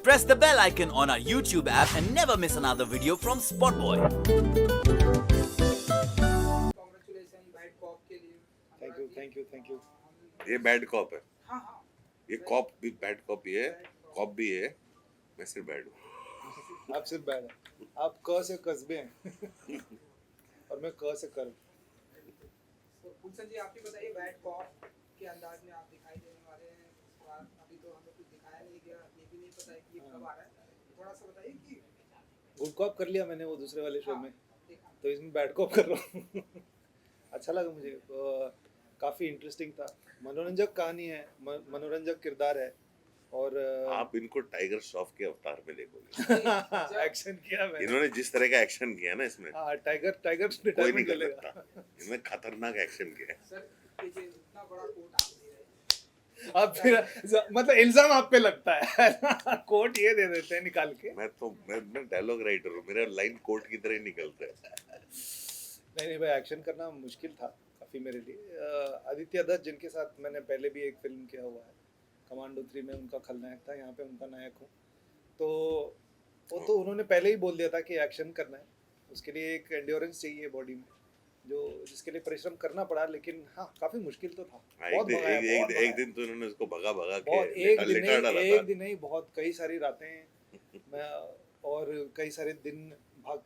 press the bell icon on our YouTube app and never miss another video from Spotboy. Congratulation bad cop के लिए। Thank you ये bad cop है, हाँ हाँ ये corp भी बैड कॉप ही है, कॉप भी है। मैं सिर्फ बैड हूँ। आप सिर्फ बैड है, आप क से कस्बे हैं और मैं क से कर। तो फुलसन जी आप ही बताइए बैड कॉप के अंदाज में आप दिखाई देने वाले हैं इस बार। अभी तो हमें कुछ दिखाया नहीं गया, ये भी नहीं पता है कि ये कब आ रहा है। थोड़ा सा बताइए कि गुड कॉप कर लिया मैंने वो दूसरे वाले शो हाँ, में, देखा। तो इसमें बैड कॉप कर रहा हूँ। अच्छा लगा मुझे, काफी इंटरेस्टिंग था, मनोरंजक कहानी है, मनोरंजक किरदार है और आप इनको टाइगर श्रॉफ के अवतार में देखोगे। एक्शन किया मैंने। इन्होंने जिस तरह का एक्शन किया ना इसमें हाँ, टाइगर कोई नहीं रिटायरमेंट कर ले लेगा। सकता। इन्होंने खतरनाक एक्शन किया है। सर ये जो इतना बड़ा कोट आप दे रहे हैं, अब फिर मतलब इल्जाम आप पे लगता है कोट ये दे देते हैं निकाल के। मैं डायलॉग राइटर हूँ, मेरा लाइन कोर्ट की तरह ही निकलता है। नहीं भाई, एक्शन करना मुश्किल था काफ़ी मेरे लिए। आदित्य दत्त जिनके साथ मैंने पहले भी एक फिल्म किया हुआ है, कमांडो 3 में उनका खलनायक था, यहाँ पे उनका नायक हूँ। तो वो तो उन्होंने पहले ही बोल दिया था कि एक्शन करना है, उसके लिए एक एंड्योरेंस चाहिए बॉडी में, जो जिसके लिए परिश्रम करना पड़ा। लेकिन हाँ, काफ़ी मुश्किल तो था। बहुत भगाया, बहुत एक दिन तो इन्होंने उसको भगा भगा के बहुत, लेटा डाला था। एक दिन नहीं, बहुत कई सारी रातें मैं और कई सारे दिन भाग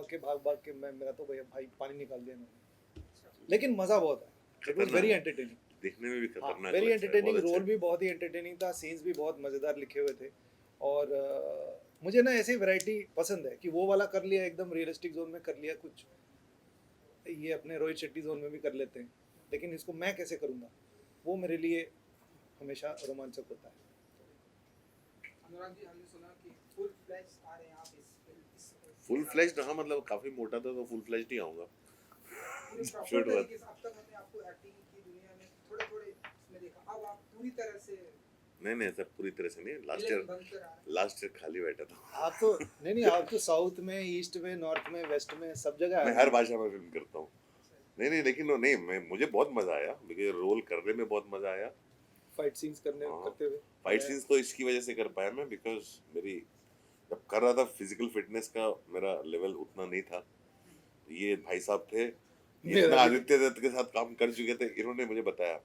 के मैं, मेरा तो भैया भाई पानी निकाल दिया इन्होंने। लेकिन मजा बहुत है, इट वाज वेरी एंटरटेनिंग। देखने में भी खतरनाक, वेरी एंटरटेनिंग, बहुत अच्छा रोल भी बहुत ही एंटरटेनिंग था, सीन्स भी बहुत मजेदार लिखे हुए थे। और मुझे ना ऐसी वैरायटी पसंद है कि वो वाला कर लिया एकदम रियलिस्टिक जोन में कर लिया, कुछ ये अपने रोहित शेट्टी जोन में भी कर लेते हैं, लेकिन इसको मैं कैसे करूँगा, वो मेरे लिए हमेशा रोमांचक होता है। अनुराग जी हमने सुना कि फुल फ्लैश आ रहे हैं आप इस फुल फ्लेश्ड। हाँ मतलब काफी मोटा था तो फुल फ्लेश्ड ही आऊंगा। शूट हुआ। अब तक हमने आपको एक्टिंग की दुनिया में थोड़े थोड़े इसमें देखा, अब आप पूरी तरह से नहीं सर, पूरी तरह से नहीं। लास्ट ईयर खाली बैठा था। आप तो नहीं आप तो साउथ में, ईस्ट में, नॉर्थ में, वेस्ट में, सब जगह मैं हर भाषा में फिल्म करता हूँ। नहीं लेकिन नहीं, मुझे बहुत मजा आया, मुझे रोल करने में बहुत मजा आया। फाइट सीन्स करते हुए फाइट सीन्स तो इसकी वजह से कर पाया मैं, बिकॉज मेरी जब कर रहा था फिजिकल फिटनेस का मेरा लेवल उतना नहीं था। ये भाई साहब थे, इतना आदित्य दत्त के साथ काम कर चुके थे, इन्होंने मुझे बताया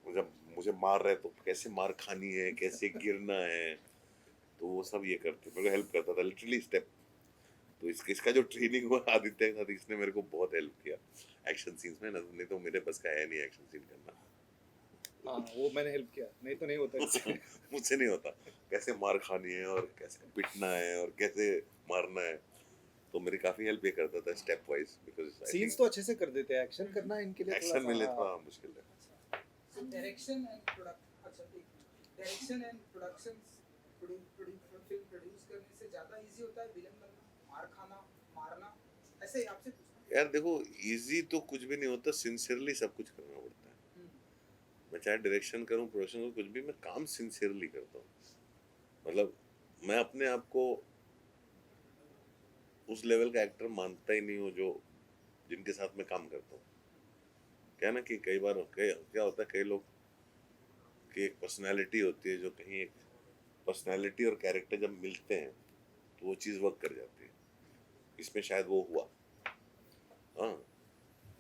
जब मुझे मार रहे तो कैसे मार खानी है, कैसे गिरना है, तो वो सब ये करते, मेरे को हेल्प करता था लिटरली स्टेप। तो इसका जो ट्रेनिंग हुआ आदित्य के साथ, इसने मेरे को बहुत हेल्प किया एक्शन सीन्स में। नहीं तो मेरे बस का है नहीं एक्शन सीन करना। हाँ, वो मैंने हेल्प किया, नहीं तो नहीं होता इससे। मुझसे नहीं होता, कैसे मार खानी है और कैसे पिटना है और कैसे मारना है, तो मेरी काफी हेल्प ये करता था स्टेप वाइज। बिकॉज़ सीन्स तो अच्छे से कर देते हैं, एक्शन करना इनके लिए एक्शन में थोड़ा मुश्किल है। So direction and production film produce करने से ज्यादा इजी होता है विलन बनना, मार खाना, मारना, ऐसे ही आपसे पूछना। यार देखो, इजी तो कुछ भी नहीं होता, सिंसियरली सब कुछ करना पड़ता है। मैं चाहे डायरेक्शन करूं, प्रोडक्शन करूं, कुछ भी, मैं काम सिंसियरली करता हूँ। मतलब मैं अपने आप को उस लेवल का एक्टर मानता ही नहीं हूँ जो जिनके साथ मैं काम करता हूँ। क्या ना कि कई बार क्या होता है, कई लोग की एक पर्सनालिटी होती है, जो कहीं एक पर्सनालिटी और कैरेक्टर जब मिलते हैं तो वो चीज़ वर्क कर जाती है। इसमें शायद वो हुआ। हाँ,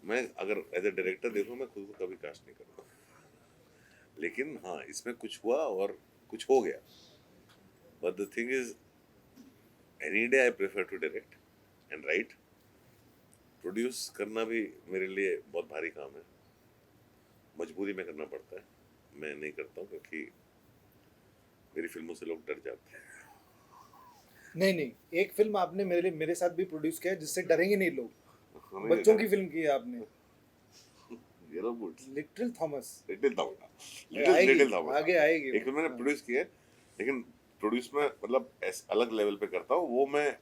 मैं अगर एज ए डायरेक्टर देखूँ, मैं खुद को कभी कास्ट नहीं करूँगा, लेकिन हाँ इसमें कुछ हुआ और कुछ हो गया। But the thing is, any day I prefer to direct and write. Produce करना भी मेरे लिए बहुत भारी काम है, मजबूरी में करना पड़ता है। मैं नहीं करता हूँ क्योंकि मेरी फिल्मों से लोग डर जाते हैं। नहीं, एक फिल्म आपने मेरे साथ भी प्रोड्यूस किया है जिससे डरेंगे नहीं लोग। बच्चों की फिल्म की है आपने, लिटिल थॉमस। आगे आएगी। एक फिल्म मैंने प्रोड्यूस की है, लेकिन प्रोड्यूस में मतलब अलग लेवल पे करता हूँ। वो मैं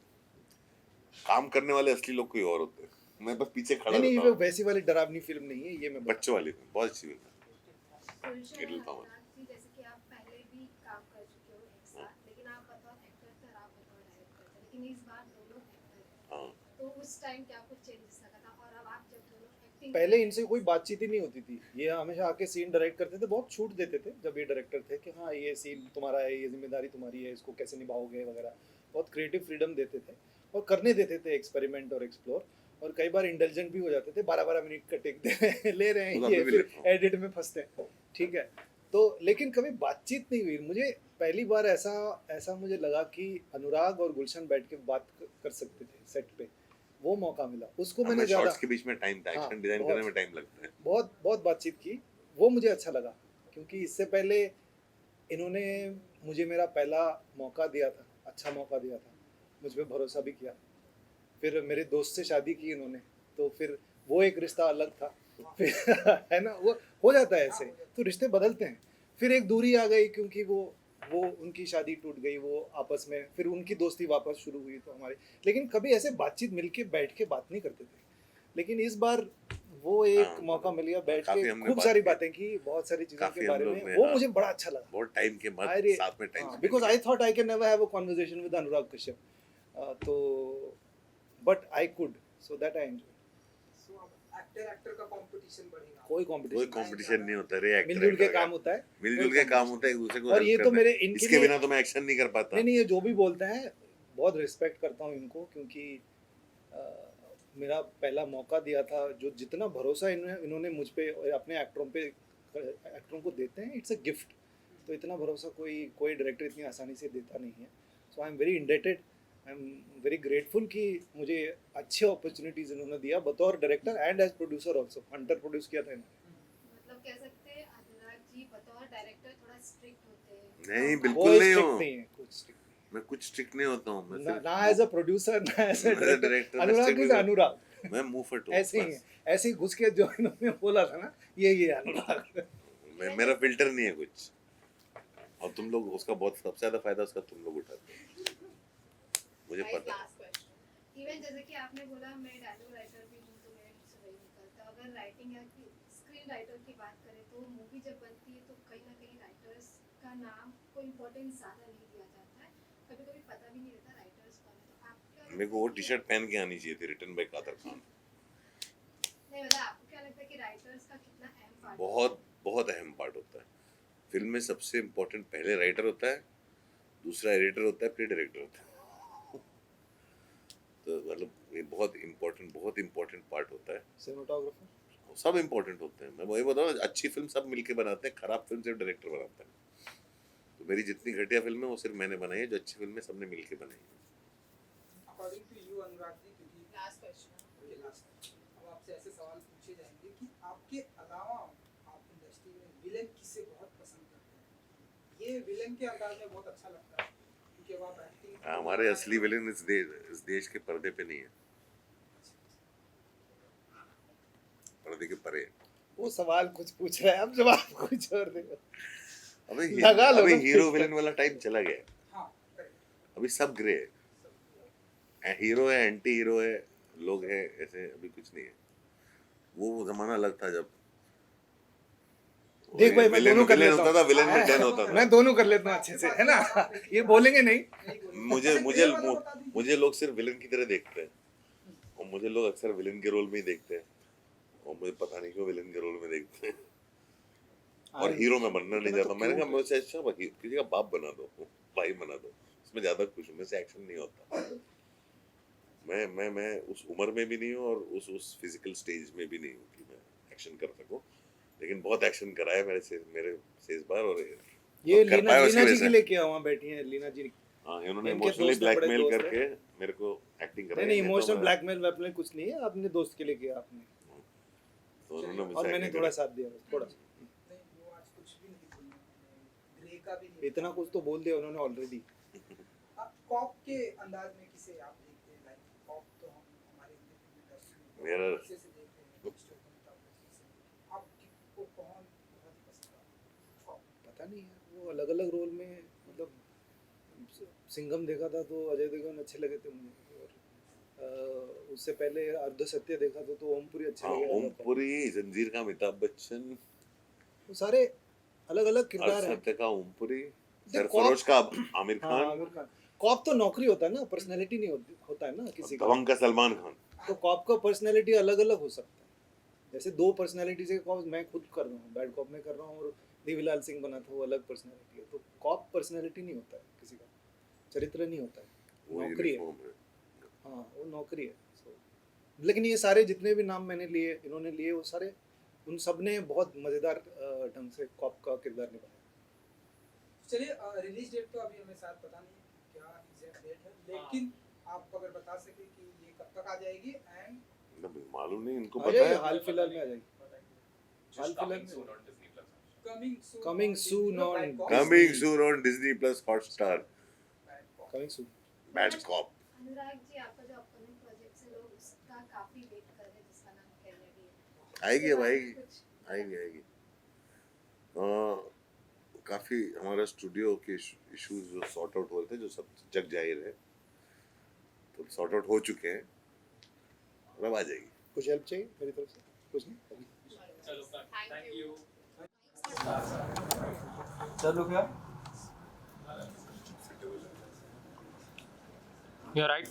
काम करने वाले असली लोग कोई और होते हैं, मैं बस पीछे खड़ा रहता हूँ। नहीं, वैसी वाली डरावनी फिल्म नहीं है ये, मैं बच्चों वाली फिल्म बहुत अच्छी फिल्म है। Little Thomas. जैसे कि आप पहले भी काम कर चुके हो एक साथ, लेकिन आप बतौर एक्टर थे और आप बतौर डायरेक्टर थे, लेकिन इस बार दोनों एक्टर हैं। तो उस टाइम क्या कुछ चेंजेस लगा था, और अब आप जब दोनों एक्टिंग पहले इनसे कोई बातचीत ही नहीं होती थी, ये हमेशा आके सीन डायरेक्ट करते थे, बहुत छूट देते थे जब ये डायरेक्टर थे कि हाँ ये सीन तुम्हारा है, ये जिम्मेदारी तुम्हारी है, इसको कैसे निभाओगे वगैरह, बहुत क्रिएटिव फ्रीडम देते थे और करने देते थे एक्सपेरिमेंट और एक्सप्लोर। और कई बार इंटेलिजेंट भी हो जाते थे, 12-12 मिनट का टेक दे ले रहे हैं तो ये, अभी भी फिर लेता हूँ। एडिट में फंसते हैं, ठीक है। तो लेकिन कभी बातचीत नहीं हुई। मुझे पहली बार ऐसा मुझे लगा कि अनुराग और गुलशन बैठ के बात कर सकते थे सेट पे, वो मौका मिला, उसको मैंने हमें ज़्यादा शॉट्स के बीच में टाइम था, हाँ, एक्शन डिजाइन बहुत। करने में टाइम लगता है। बहुत बहुत बातचीत की, वो मुझे अच्छा लगा क्योंकि इससे पहले इन्होंने मुझे मेरा पहला मौका दिया था, अच्छा मौका दिया था, मुझ पे भरोसा भी किया, फिर मेरे दोस्त से शादी की इन्होंने, तो फिर वो एक रिश्ता अलग था, फिर है ना, वो हो जाता है ऐसे, तो रिश्ते बदलते हैं। फिर एक दूरी आ गई क्योंकि वो उनकी शादी टूट गई, वो आपस में, फिर उनकी दोस्ती वापस शुरू हुई तो हमारी, लेकिन कभी ऐसे बातचीत मिलके बैठ के बात नहीं करते थे। लेकिन इस बार वो एक हाँ, मौका मिल गया, बैठ काफी के हमने खूब बात सारी की। बातें की, बहुत सारी चीज़ों काफी के हम बारे लोग में, ने, वो हाँ, मुझे बड़ा अच्छा लगा। बहुत टाइम के बाद अरे, साथ में time because I thought I can never have a conversation with Anurag Kashyap, तो but I could, so that I enjoy. So अब एक्टर का कंपटीशन बढ़ेगा। कोई कोई कंपटीशन कंपटीशन नहीं होता रे, एक्टर मिलजुल के काम होता है, मिलजुल के काम होता है, एक दूसरे को और ये help तो करते मेरे हैं। इनके इसके लिए- बिना तो मैं एक्शन नहीं कर पाता। नहीं ये जो भी बोलते हैं बहुत रिस्पेक्ट करता हूँ इनको, क्योंकि मेरा पहला मौका दिया था, जो जितना भरोसा इन्होंने मुझ पे और अपने एक्टरों को देते हैं, इट्स अ गिफ्ट। तो इतना भरोसा कोई डायरेक्टर इतनी आसानी से देता नहीं है। So I am very indebted, I am very grateful कि मुझे अच्छे अपॉर्चुनिटीज इन्होंने दिया बतौर director and as producer also. Hunter produce किया था इन्होंने। मतलब कह सकते हैं अनुराग जी बतौर डायरेक्टर थोड़ा स्ट्रिक्ट होते हैं। नहीं, और बिल्कुल कोई नहीं strict हूँ। नहीं है, कुछ strict मैं कुछ स्ट्रिक्ट नहीं होता हूँ, मैं नहीं। सिर्फ ना एज अ प्रोड्यूसर, ना एज अ मैं डायरेक्टर। director, मैं अनुराग strict इज नहीं अनुराग, मैं मुंह फट हूँ ऐसे ही बस। है, ऐसे ही घुस के जो इन्होंने बोला था ना, ये अनुराग। मेरा फिल्टर नहीं है कुछ, और तुम लोग उसका बहुत सबसे ज्यादा फायदा उसका तुम लोग उठाते हो, मुझे पता है। लास्ट क्वेश्चन, इवन जैसे कि आपने बोला मैं डायलॉग राइटर भी हूँ तो मेरे से वही निकलता। अगर राइटिंग या स्क्रीन राइटर की बात करें तो मूवी जब बनती है तो कहीं ना कहीं राइटर्स का नाम को इम्पोर्टेंस ज़्यादा नहीं दिया जाता है, कभी कभी पता भी नहीं रहता राइटर्स कौन है। तो आपका मेरे को वो टी शर्ट पहन के आनी चाहिए थी, रिटन बाय कादर खान। नहीं मतलब आपको क्या लगता है कि राइटर्स का कितना अहम पार्ट बहुत बहुत अहम पार्ट होता है फिल्म में। सबसे इम्पोर्टेंट पहले राइटर होता है, दूसरा एडिटर होता है, फिर डायरेक्टर होता है। तो मतलब ये बहुत इम्पोर्टेंट पार्ट होता है। सिनेमेटोग्राफर सब इम्पोर्टेंट होते हैं। मैं वही बता रहा हूँ, अच्छी फिल्म सब मिलके बनाते हैं, खराब फिल्म सिर्फ डायरेक्टर बनाता है। तो मेरी जितनी घटिया फिल्म है वो सिर्फ मैंने बनाई है, जो अच्छी फिल्म है सबने मिलके बनाई है। According to you Anurag ji, क्योंकि लास्ट क्वेश्चन ओके लास्ट, अब आपसे ऐसे सवाल पूछे जाएंगे कि आपके अलावा आप इंडस्ट्री में विलेन किसे बहुत पसंद करते हैं? ये विलेन के अंदाज में बहुत अच्छा लगता है क्योंकि अब आप एक्टिंग, हमारे असली विलेन इस देश के पर्दे पे नहीं है, पर्दे के परे है। वो सवाल कुछ पूछ रहा है, अब जवाब कुछ और दे। अबे लगा लो अबे ना। हीरो विलेन वाला टाइम चला गया है। हाँ करेक्ट, अभी सब ग्रे है, हीरो है, एंटी हीरो है, लोग हैं ऐसे, अभी कुछ नहीं है। वो जमाना अलग था जब देख भाई, मैं दोनों कर लेता होता था, विलेन में डन होता था। मैं दोनों कर लेता हूँ अच्छे से, है ना। ये बोलेंगे नहीं। नहीं बोलिए। मुझे अच्छा, मुझे ये वाला बता दीजिए। मुझे लोग सिर्फ विलेन की तरह देखते हैं, और मुझे लोग अक्सर विलेन के रोल में ही देखते हैं, और मुझे पता नहीं क्यों विलेन के रोल में देखते हैं, और हीरो में बनना नहीं चाहता। मैंने कहा मुझसे अच्छा किसी का बाप बना दो, भाई बना दो, उसमें ज्यादा खुश हूँ। मेरे से एक्शन नहीं होता। मैं उस उम्र में भी नहीं हूँ और उस फिजिकल स्टेज में भी नहीं हूँ कि मैं एक्शन कर सकूँ, लेकिन बहुत एक्शन कराया मेरे से इस बार। और ये कर पाया उसकी लीना जी वजह के से। लिए किया, वहाँ बैठी हैं लीना जी। हाँ, इन्होंने इनके इमोशनली दोस्त हैं, बड़े ब्लैकमेल दोस्त करके मेरे को एक्टिंग कराई। नहीं तो इमोशनल मैं- ब्लैकमेल वैकमेल कुछ नहीं है, अपने दोस्त के लिए किया आपने, तो उन्होंने मुझसे और मैंने acting थोड़ा कराई। साथ दिया, बस थोड़ा सा। नहीं वो आज कुछ भी नहीं बोलना, ग्रे का भी नहीं। इतना कुछ तो बोल दिया उन्होंने ऑलरेडी। आप कॉप के अंदाज में किसे आप देखते हैं? लाइक कॉप तो हम हमारे इंडस्ट्री में मेरा- अच्छे से देखते हैं, स्टोरी अमिताभ बच्चन से। आपको कौन बहुत ही पसंद आता? कॉप पता नहीं है, वो अलग अलग रोल में, मतलब सिंघम देखा था तो अजय देवगन अच्छे लगे थे मुझे, और उससे पहले अर्ध सत्य देखा था तो ओमपुरी अच्छे हाँ, लगे। ओमपुरी, जंजीर का अमिताभ बच्चन, वो सारे अलग अलग किरदार हैं। सत्य का ओमपुरी, देख, सरफरोश का आमिर हाँ, खान, आमिर खान। कॉप तो नौकरी होता है ना, पर्सनैलिटी नहीं होता है ना किसी का। दबंग का सलमान खान। तो कॉप का पर्सनैलिटी अलग अलग हो सकता है। जैसे दो पर्सनैलिटीज है कॉप, मैं खुद कर रहा हूँ, बैड कॉप में कर रहा हूँ, और देवीलाल सिंह बना था वो अलग पर्सनैलिटी है। तो कॉप पर्सनैलिटी नहीं होता है, किसी का चरित्र नहीं होता है, वो नौकरी है। यूनिफॉर्म है। हाँ वो नौकरी है। So, लेकिन ये सारे जितने भी नाम मैंने लिए, इन्होंने लिए, वो सारे उन सब ने बहुत मज़ेदार ढंग से कॉप का किरदार निभाया। चलिए रिलीज डेट तो अभी हमें शायद पता नहीं क्या एग्जैक्ट डेट है, लेकिन आप अगर बता सके कि ये कब तक आ जाएगी एंड मतलब मालूम नहीं, इनको आ पता जाएगी, है। हाल फिलहाल में आ जाएगी। हाल फिलहाल में coming soon on coming soon on Disney plus Hotstar, coming soon. Bad cop. Anurag ji, आपका जो अपकमिंग प्रोजेक्ट है लोग उसका काफी वेट कर रहे हैं, जिसका नाम कैनेडी है। आएगी अब उसके बारे आएगी में कुछ आएगी आएगी। काफ़ी हमारा स्टूडियो के इश्यूज जो सॉर्ट आउट हुए थे, जो सब जग जाहिर है, तो सॉर्ट आउट हो चुके हैं, और अब आ जाएगी। कुछ हेल्प चाहिए मेरी तरफ से? कुछ नहीं। Thank you. चलो क्या? You're right.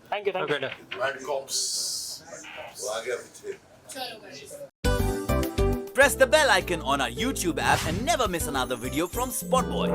Thank you. Okay, done. Bad cops वो आ गया पीछे। Press the bell icon on our YouTube app and never miss another video from Spotboy.